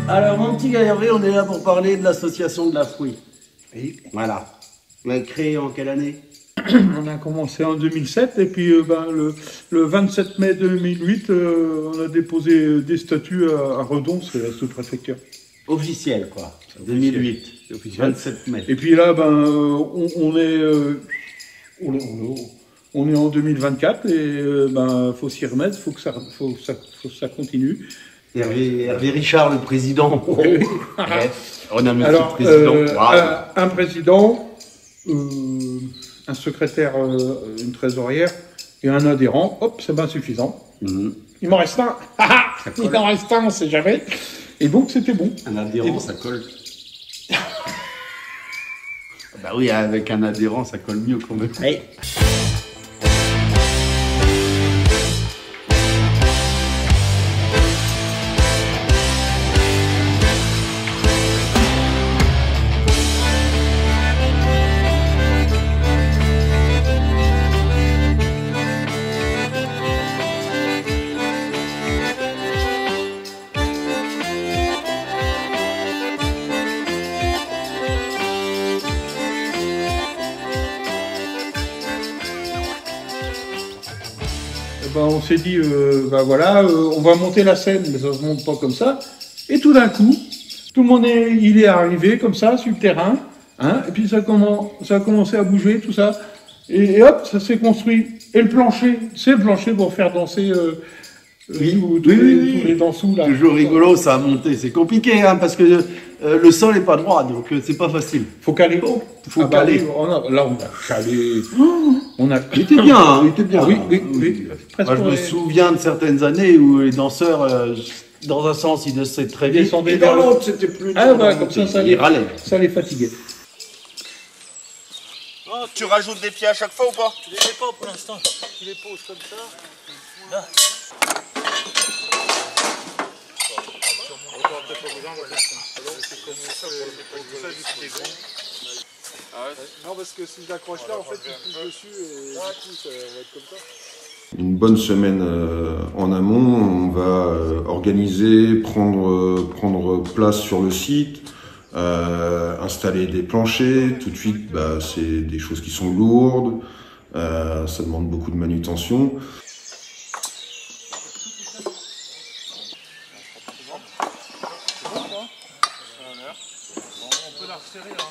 Alors, mon petit Hervé, on est là pour parler de l'association de la Fruit. Oui. Voilà. Vous l'avez créée en quelle année? On a commencé en 2007 et puis le 27 mai 2008, on a déposé des statuts à Redon, c'est la sous-préfecture. Officielle, quoi. Officiel. 2008. C'est officiel. 27 mai. Et puis là, on est en 2024 et faut s'y remettre, faut que ça continue. Hervé Richard, le président. Bref, on a monsieur Alors, le président. un président, un secrétaire, une trésorière et un adhérent, hop, c'est bien suffisant. Il m'en reste un. Il m'en reste un, on ne sait jamais. Et donc, c'était bon. Un adhérent, ça colle. Bah oui, avec un adhérent, ça colle mieux quand même. Hey. On s'est dit, on va monter la scène, mais ça ne se monte pas comme ça. Et tout d'un coup, tout le monde il est arrivé comme ça, sur le terrain, hein, et puis ça a commencé à bouger, tout ça. Et hop, ça s'est construit. Et le plancher, c'est le plancher pour faire danser tous les dansous. Là. Toujours rigolo, ça a monté. C'est compliqué, hein, parce que le sol n'est pas droit, donc c'est pas facile. Faut caler. Faut caler. Là, on a calé. Il était bien, hein, il était bien. Ah, oui. Moi, je me souviens de certaines années où les danseurs, dans un sens, ils descendaient très vite. Et dans l'autre, c'était plus. Comme ça les fatiguait. Oh, tu rajoutes des pieds à chaque fois ou pas? Je les mets pas pour l'instant. Tu les poses comme ça. Là. Non, parce que si je l'accroche là, en fait, tu touches dessus et du coup, ça va être comme ça. Une bonne semaine en amont, on va organiser, prendre place sur le site, installer des planchers. Tout de suite, c'est des choses qui sont lourdes, ça demande beaucoup de manutention. On peut la resserrer, hein.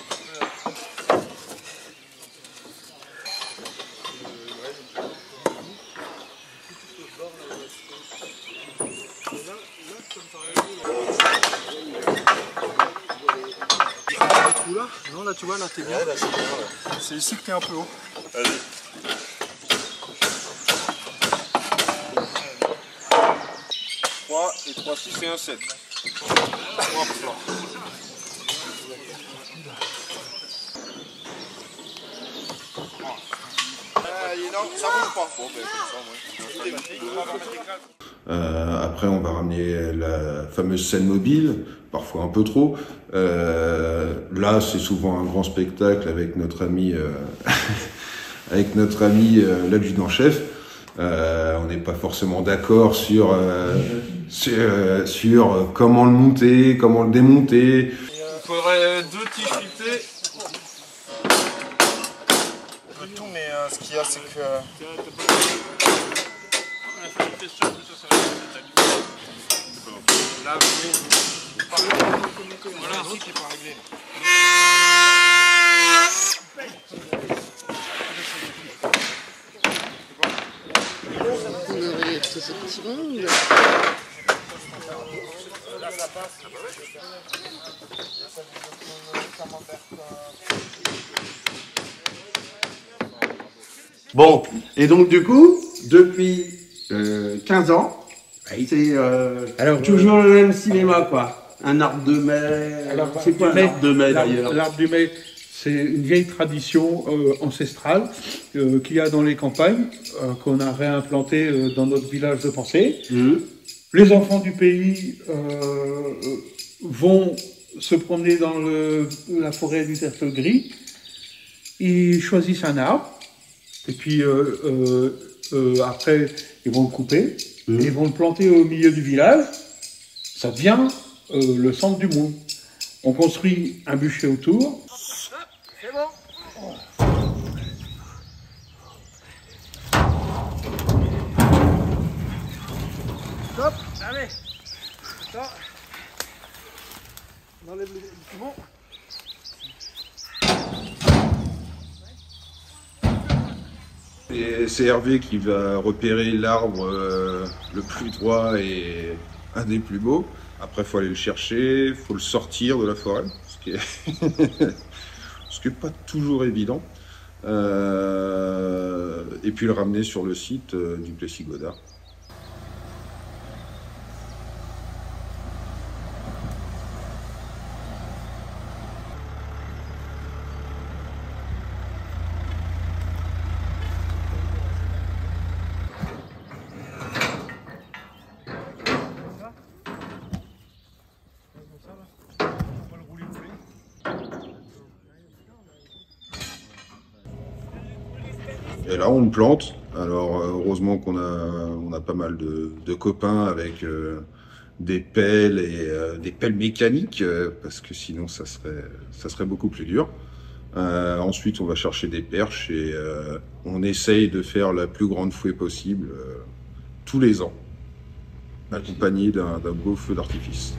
Là, non, là tu vois, là t'es bien. Ouais, c'est ici que t'es un peu haut. Allez. 3 et 3, 6 et 1, 7. Non, ça bouge pas. Bon, Après, on va ramener la fameuse scène mobile, parfois un peu trop. Là, c'est souvent un grand spectacle avec notre ami, l'adjudant-chef. On n'est pas forcément d'accord sur comment le monter, comment le démonter. Il faudrait 2 tiges filetées. Tout, mais ce qu'il y a, c'est que... Là, voilà, ici qui n'est pas réglé. C'est petit monde. Là, ça passe. Bon, et donc du coup, depuis 15 ans, c'est toujours le même cinéma, quoi. Un arbre de mai. C'est quoi un arbre de mai d'ailleurs? L'arbre du mai, c'est une vieille tradition ancestrale qu'il y a dans les campagnes, qu'on a réimplantée dans notre village de Pensée. Les enfants du pays vont se promener dans la forêt du Tertre Gris. Ils choisissent un arbre. Et puis après, ils vont le couper, et ils vont le planter au milieu du village. Ça devient le centre du moule. On construit un bûcher autour. C'est bon. Stop. Allez. Attends. On enlève le piment. Et c'est Hervé qui va repérer l'arbre le plus droit et un des plus beaux. Après, il faut aller le chercher, il faut le sortir de la forêt, ce qui est pas toujours évident. Et puis le ramener sur le site du Plessis-Godard. Et là, on le plante. Alors, heureusement qu'on a pas mal de copains avec des pelles et des pelles mécaniques, parce que sinon, ça serait beaucoup plus dur. Ensuite, on va chercher des perches et on essaye de faire la plus grande fouée possible tous les ans, accompagné d'un beau feu d'artifice.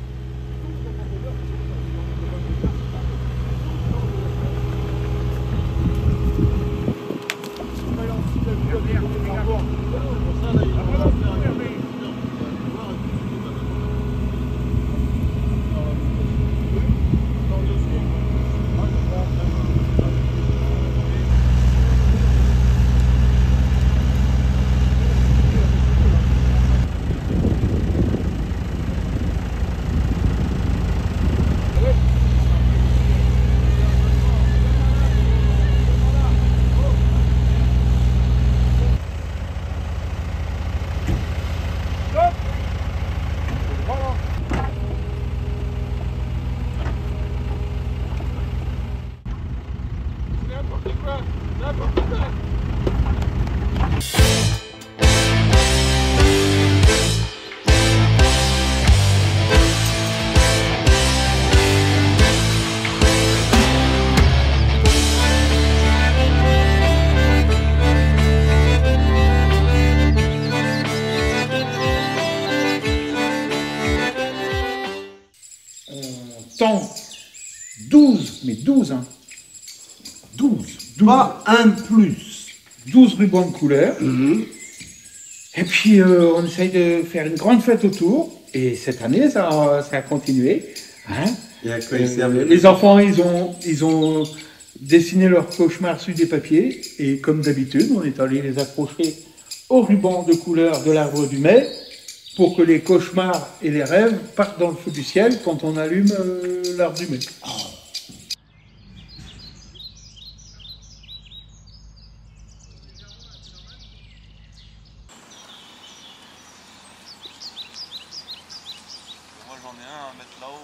Tend 12, mais 12, hein. 12. Pas un de plus. 12 rubans de couleur. Et puis, on essaye de faire une grande fête autour. Et cette année, ça a continué. Hein. Et à quoi il servait Les enfants, ils ont dessiné leurs cauchemars sur des papiers. Et comme d'habitude, on est allé les accrocher au ruban de couleur de l'arbre du mai pour que les cauchemars et les rêves partent dans le feu du ciel quand on allume l'arbre du mai. Moi j'en ai un à mettre là-haut.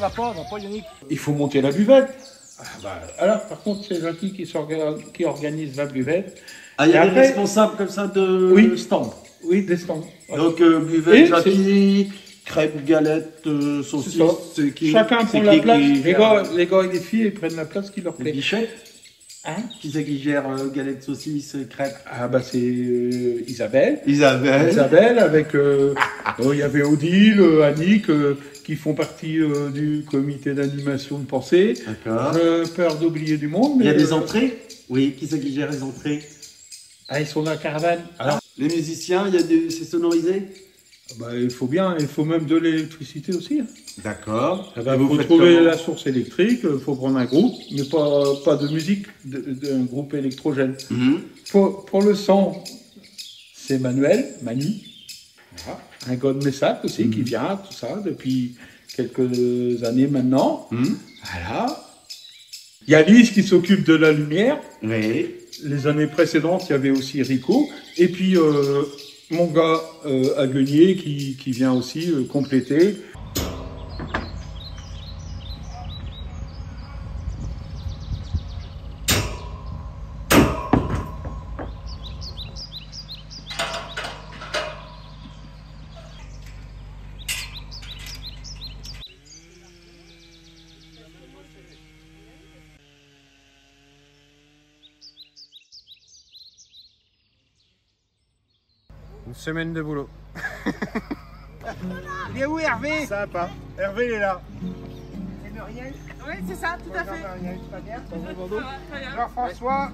va pas Yannick. Il faut monter la buvette. Ah bah, alors, par contre, c'est Jackie qui organise la buvette. Ah, il y Et a des après- responsables comme ça de Oui. stand. Oui, des stands. Donc, Et buvette, Jackie, crêpes, galettes, saucisses. ça. c'est qui- Chacun c'est prend la qui place. qui Les gère gars et les filles, ils prennent la place qui leur les plaît. guichets. Hein? Qui c'est qui gère galettes, saucisses, crêpes? Ah bah c'est Isabelle. Isabelle. Avec, il y avait Odile, Annick, qui font partie du comité d'animation de pensée. D'accord. Peur d'oublier du monde. Il y a mais, des entrées? Oui, qui c'est qui gère les entrées? Ah, ils sont dans la caravane. Alors, Les musiciens, c'est sonorisé? bah, il faut même de l'électricité aussi. Hein. D'accord. Ah bah, Et faut faites trouver comment? la source électrique, il faut prendre un groupe, mais pas de musique, d'un groupe électrogène. Mhm. Pour le son, c'est Manu. Voilà. Un gars de Messac aussi qui vient, tout ça, depuis quelques années maintenant. Mhm. Voilà. Il y a Lise qui s'occupe de la lumière. Oui. Les années précédentes, il y avait aussi Rico. Et puis, mon gars Aguenier qui vient aussi compléter. Une semaine de boulot. Il est où Hervé? Sympa. Hervé il est là. C'est Muriel? Oui, c'est ça, tout à fait. Muriel, tu vas bien? Ça va, très bien. Jean-François.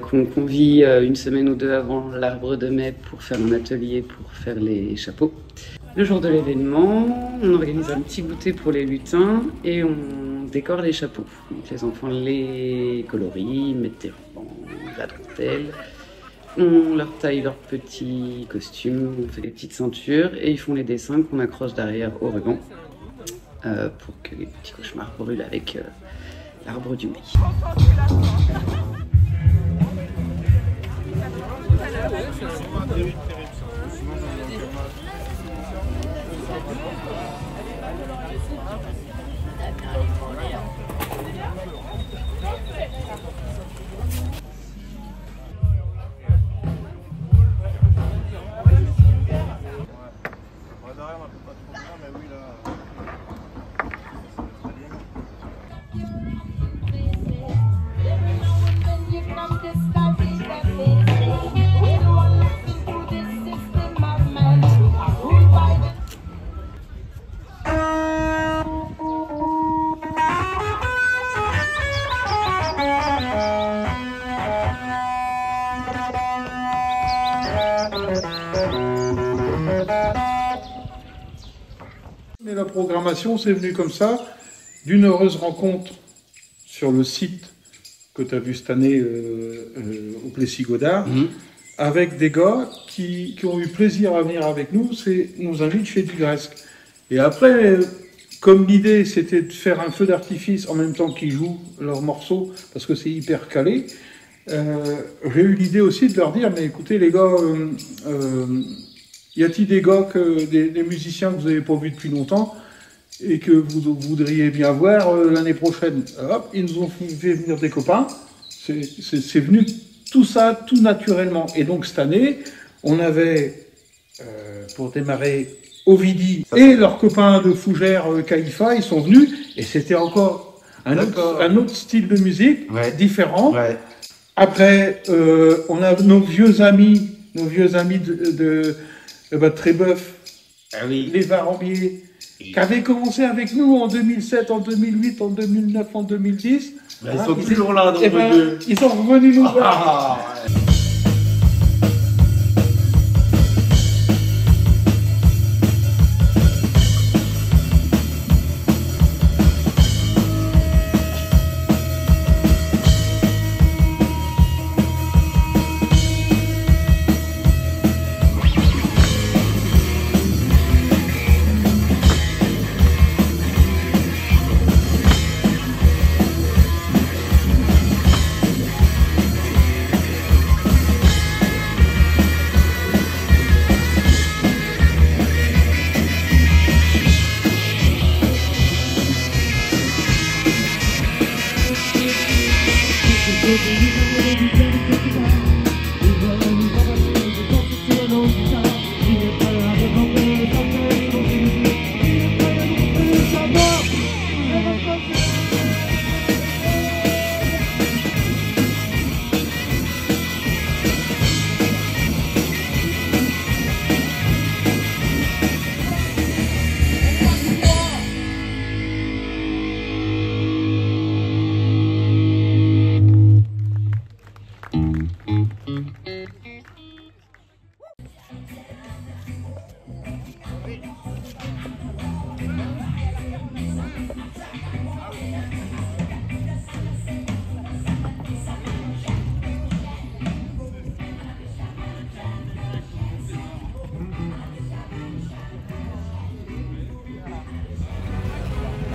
Qu'on vit une semaine ou deux avant l'arbre de mai pour faire un atelier pour faire les chapeaux. Le jour de l'événement, on organise un petit goûter pour les lutins et on décore les chapeaux. Donc les enfants les colorient, mettent des rubans, de la dentelle. On leur taille leurs petits costumes, on fait des petites ceintures et ils font les dessins qu'on accroche derrière au ruban pour que les petits cauchemars brûlent avec l'arbre du mai. Mais la programmation, c'est venu comme ça, d'une heureuse rencontre sur le site que tu as vu cette année au Plessis-Godard, avec des gars qui ont eu plaisir à venir avec nous, nous invitent chez Dugresque. Et après, comme l'idée c'était de faire un feu d'artifice en même temps qu'ils jouent leurs morceaux, parce que c'est hyper calé, j'ai eu l'idée aussi de leur dire, mais écoutez les gars, y a-t-il des gars, des musiciens que vous n'avez pas vus depuis longtemps et que vous voudriez bien voir l'année prochaine? Hop, ils nous ont fait venir des copains. C'est venu tout ça, tout naturellement. Et donc cette année, on avait, pour démarrer, Ovidi et leurs copains de Fougères, Caïfa, ils sont venus. Et c'était encore un autre style de musique, différent. Ouais. Après, on a nos vieux amis de Trébeuf, les Varambiers, qui avaient commencé avec nous en 2007, en 2008, en 2009, en 2010. Ils sont toujours là, donc ils sont revenus nous voir.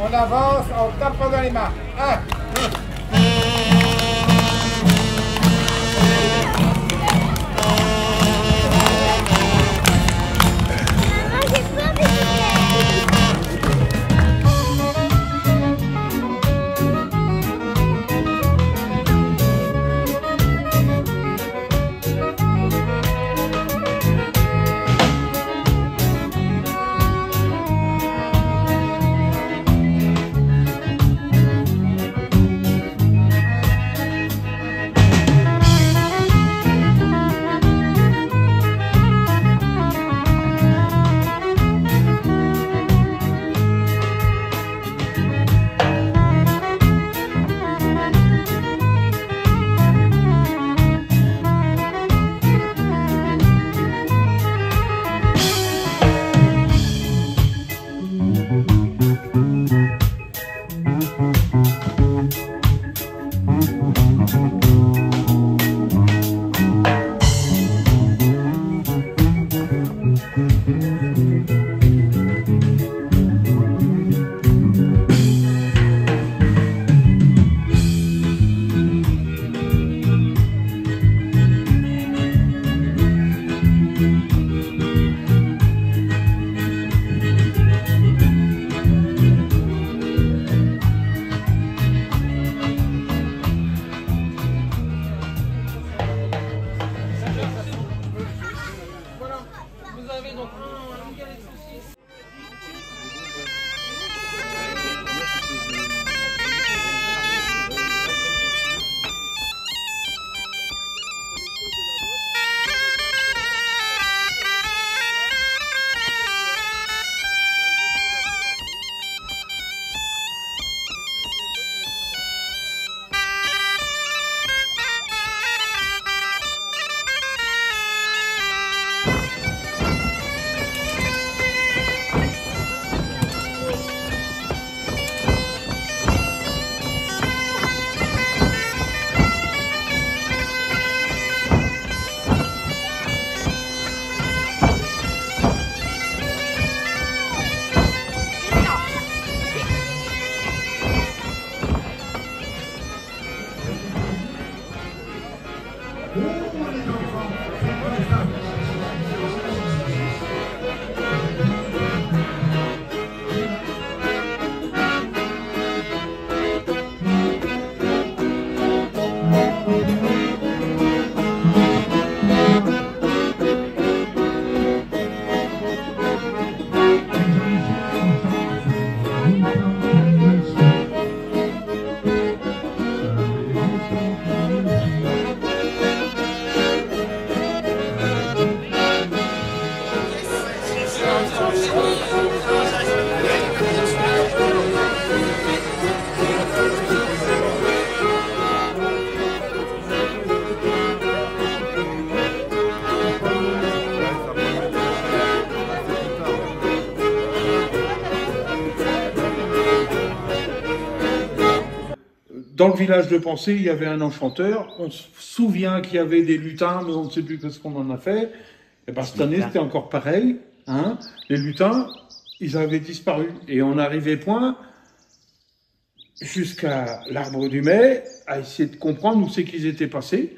On avance en tapant dans les mains. 1, 2. dans le village de Pensée, il y avait un enchanteur. On se souvient qu'il y avait des lutins, mais on ne sait plus ce qu'on en a fait. Et ben, cette année, c'était encore pareil. Hein. Les lutins, ils avaient disparu. Et on n'arrivait point jusqu'à l'arbre du mai, à essayer de comprendre où c'est qu'ils étaient passés.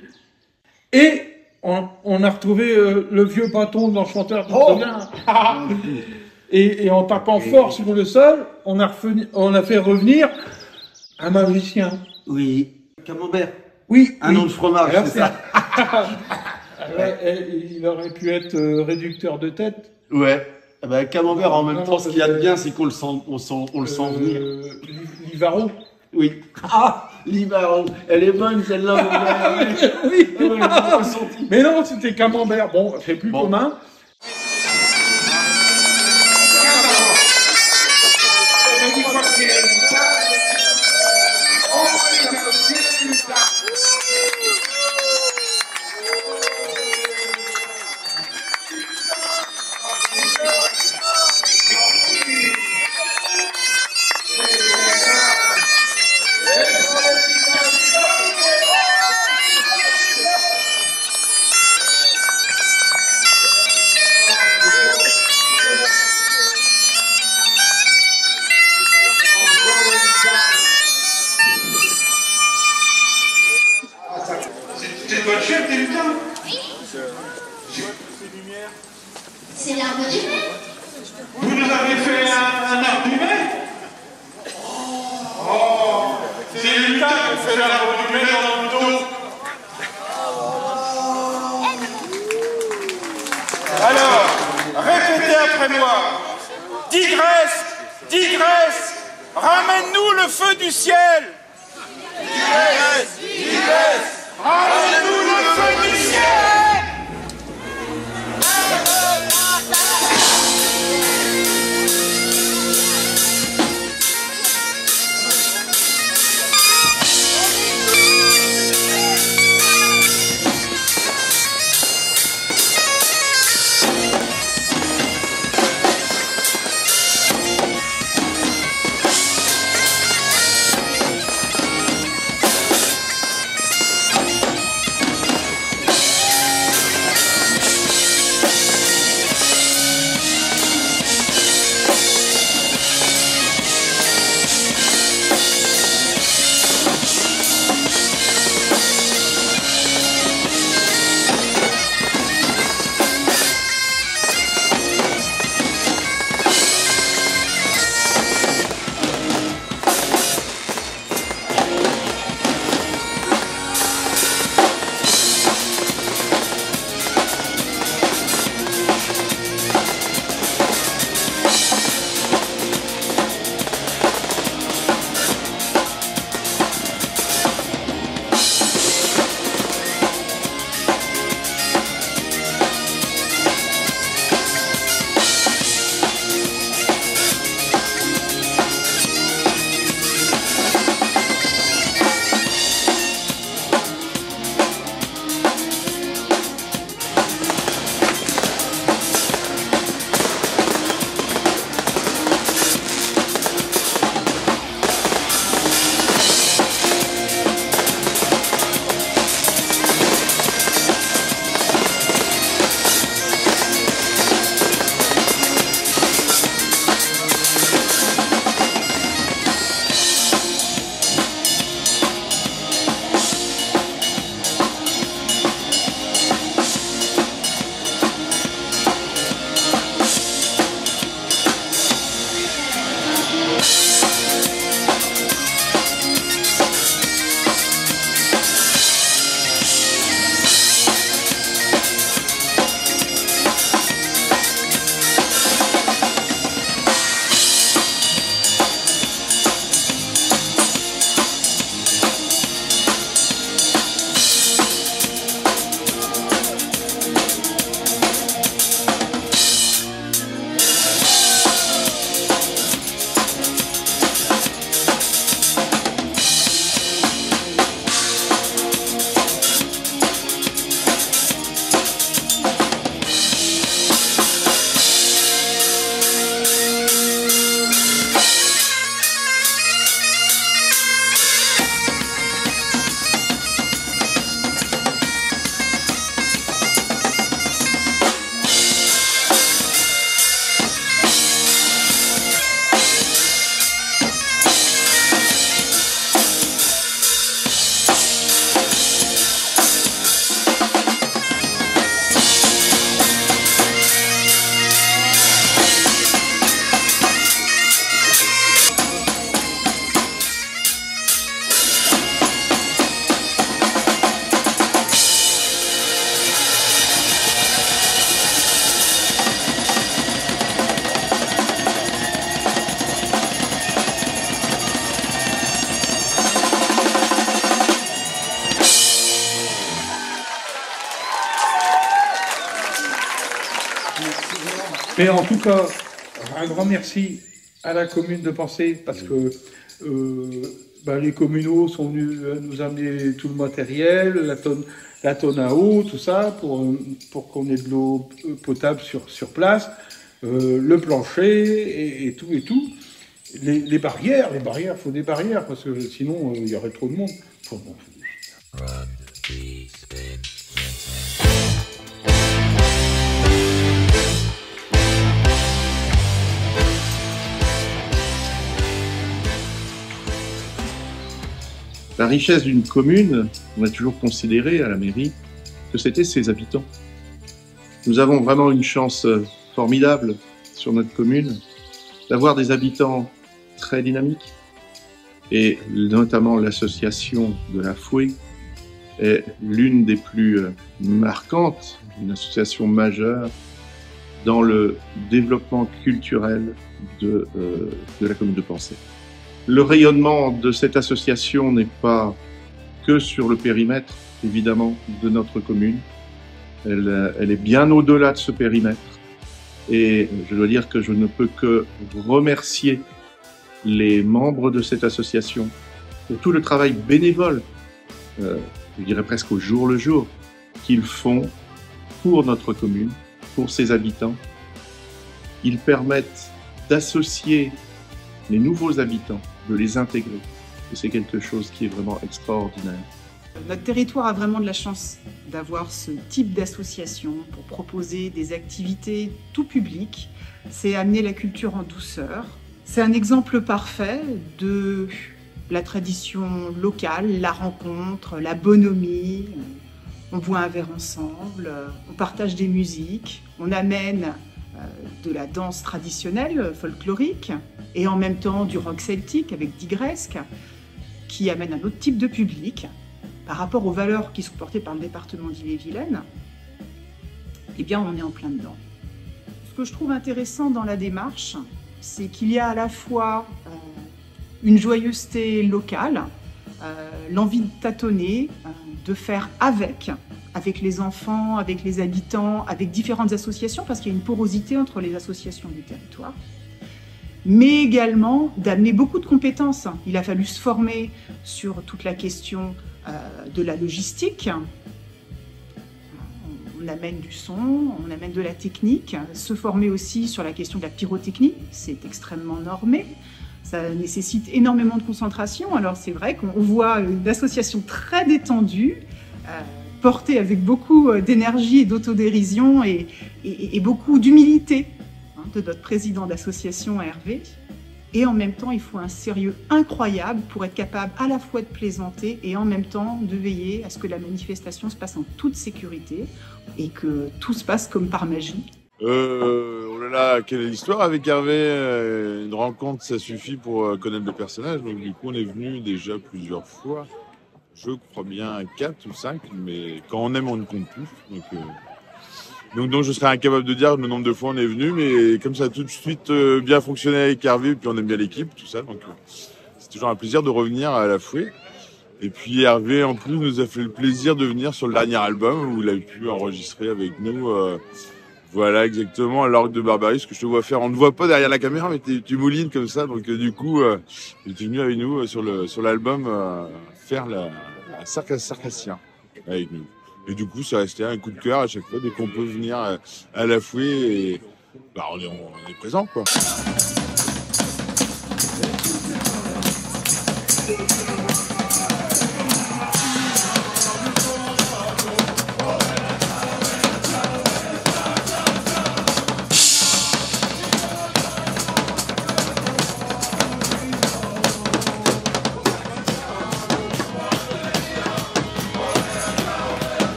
Et on a retrouvé le vieux bâton de l'enchanteur. Et en tapant fort sur le sol, on a fait revenir un magicien. Oui. Camembert. Oui. Un nom de fromage, c'est ça. Il aurait pu être réducteur de tête. Ouais. Eh ben, Camembert, en même temps, ce qu'il y a de bien, c'est qu'on le sent, on le sent venir. Livaro. Oui. Ah, Livaro. Elle est bonne, celle-là, mon gars. Oui. Mais non, c'était Camembert. Bon, c'est plus commun. C'est l'arbre du mai. Vous nous avez fait un arbre du mai? Oh, c'est les lutins qui ont fait l'arbre du mai dans le dos. Alors, répétez après moi. Tigresse, tigresse, ramène-nous le feu du ciel. Tigresse, tigresse, ramène-nous le feu du ciel. Mais en tout cas, un grand merci à la commune de Pensée, parce que les communaux sont venus nous amener tout le matériel, la tonne à eau, tout ça, pour qu'on ait de l'eau potable sur place, le plancher et tout. Les barrières, il faut des barrières, parce que sinon il y aurait trop de monde. La richesse d'une commune, on a toujours considéré à la mairie que c'était ses habitants. Nous avons vraiment une chance formidable sur notre commune d'avoir des habitants très dynamiques, et notamment l'association de la Foué est l'une des plus marquantes, une association majeure dans le développement culturel de la commune de Pensée. Le rayonnement de cette association n'est pas que sur le périmètre, évidemment, de notre commune. Elle est bien au-delà de ce périmètre. Et je dois dire que je ne peux que remercier les membres de cette association pour tout le travail bénévole, je dirais presque au jour le jour, qu'ils font pour notre commune, pour ses habitants. Ils permettent d'associer les nouveaux habitants, de les intégrer. Et c'est quelque chose qui est vraiment extraordinaire. Notre territoire a vraiment de la chance d'avoir ce type d'association pour proposer des activités tout public. C'est amener la culture en douceur. C'est un exemple parfait de la tradition locale, la rencontre, la bonhomie. On boit un verre ensemble, on partage des musiques, on amène de la danse traditionnelle, folklorique, et en même temps du rock celtique avec Digresque, qui amène un autre type de public. Par rapport aux valeurs qui sont portées par le département d'Ille-et-Vilaine, eh bien on est en plein dedans. Ce que je trouve intéressant dans la démarche, c'est qu'il y a à la fois une joyeuseté locale, l'envie de tâtonner, de faire avec les enfants, avec les habitants, avec différentes associations, parce qu'il y a une porosité entre les associations du territoire, mais également d'amener beaucoup de compétences. Il a fallu se former sur toute la question de la logistique. On amène du son, on amène de la technique, se former aussi sur la question de la pyrotechnie, c'est extrêmement normé. Ça nécessite énormément de concentration. Alors c'est vrai qu'on voit une association très détendue, portée avec beaucoup d'énergie et d'autodérision et beaucoup d'humilité de notre président d'association, Hervé. Et en même temps, il faut un sérieux incroyable pour être capable à la fois de plaisanter et en même temps de veiller à ce que la manifestation se passe en toute sécurité et que tout se passe comme par magie. Oh là là, quelle histoire avec Hervé. Une rencontre, ça suffit pour connaître le personnage. Donc du coup, on est venu déjà plusieurs fois. Je crois bien 4 ou 5, mais quand on aime, on ne compte plus. Donc je serais incapable de dire le nombre de fois on est venu, mais comme ça a tout de suite bien fonctionné avec Hervé, et puis on aime bien l'équipe, tout ça. Donc c'est toujours un plaisir de revenir à la Foué. Et puis Hervé, en plus, nous a fait le plaisir de venir sur le dernier album où il a pu enregistrer avec nous. Voilà, exactement, à l'Orgue de Barbarie, ce que je te vois faire. On ne voit pas derrière la caméra, mais tu moulines comme ça. Donc du coup, il était venu avec nous sur l'album faire la Circassien avec nous. Et du coup, ça restait un coup de cœur à chaque fois, dès qu'on peut venir à la Foué. Et, on est présent, quoi.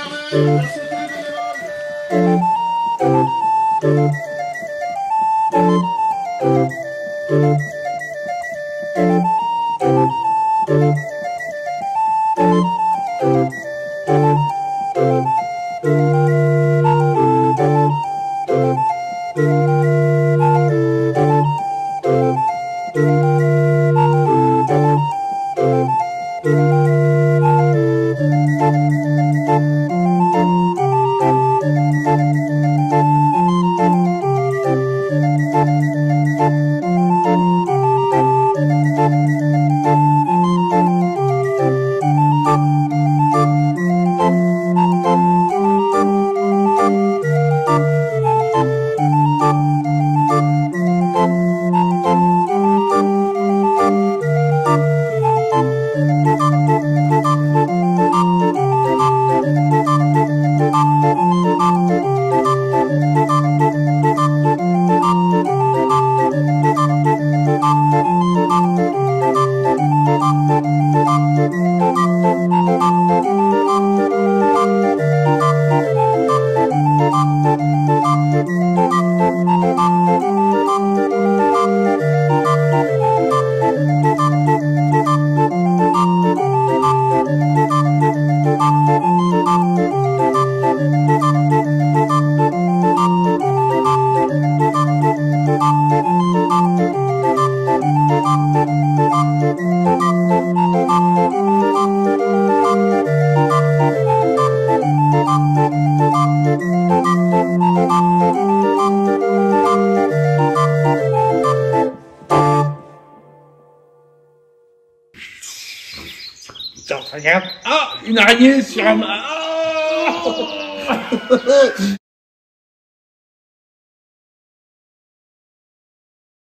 Hervé. Merci à tous les Regarde. Ah, une araignée sur un... Ah